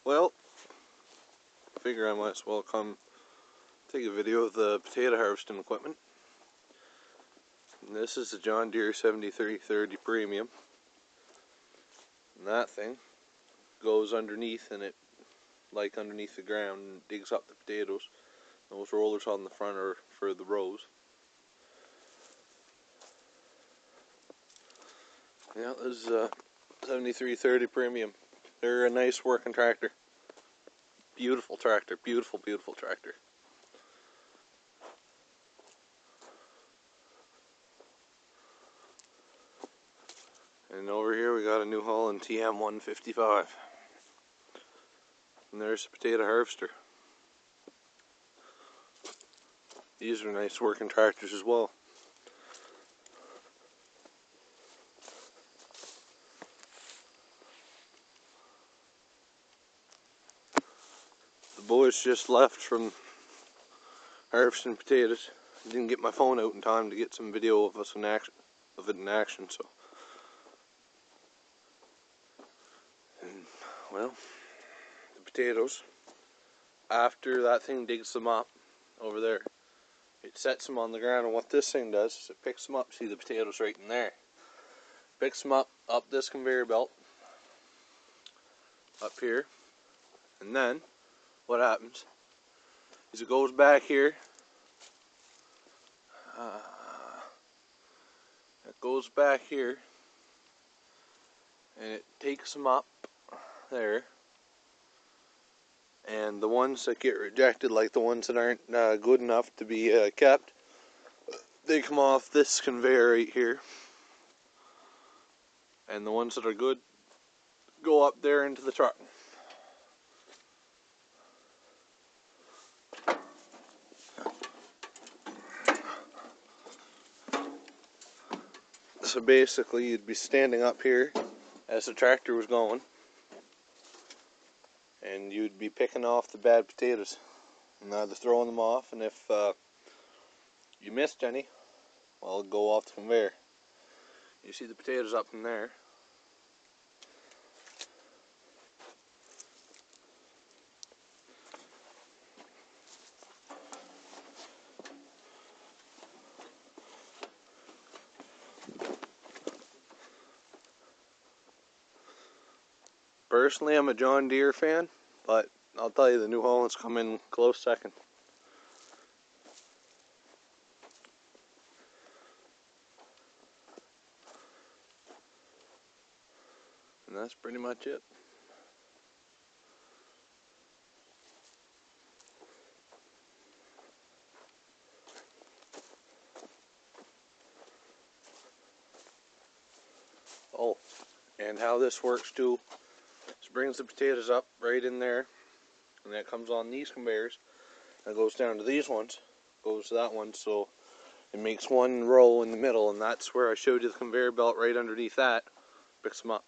Well, I figure I might as well come take a video of the potato harvesting equipment. And this is the John Deere 7330 Premium. And that thing goes underneath, and it, like underneath the ground, and digs up the potatoes. Those rollers on the front are for the rows. Yeah, this is a 7330 Premium. They're a nice working tractor. Beautiful tractor, beautiful, beautiful tractor. And over here we got a New Holland TM155. And there's the potato harvester. These are nice working tractors as well. The boys just left from harvesting potatoes. I didn't get my phone out in time to get some video of us in action, so. And, well, the potatoes, after that thing digs them up over there, it sets them on the ground, and what this thing does is it picks them up. See the potatoes right in there. Picks them up this conveyor belt, up here, and then what happens is it goes back here. It goes back here, and it takes them up there. And the ones that get rejected, like the ones that aren't good enough to be kept, they come off this conveyor right here. And the ones that are good go up there into the truck. So basically you'd be standing up here as the tractor was going, and you'd be picking off the bad potatoes and either throwing them off, and if you missed any, well, it'd go off the conveyor. You see the potatoes up in there. Personally, I'm a John Deere fan, but I'll tell you the New Hollands come in close second. And that's pretty much it. Oh, and how this works too, is brings the potatoes up right in there, and that comes on these conveyors, and goes down to these ones, goes to that one, so it makes one row in the middle, and that's where I showed you the conveyor belt right underneath that, picks them up.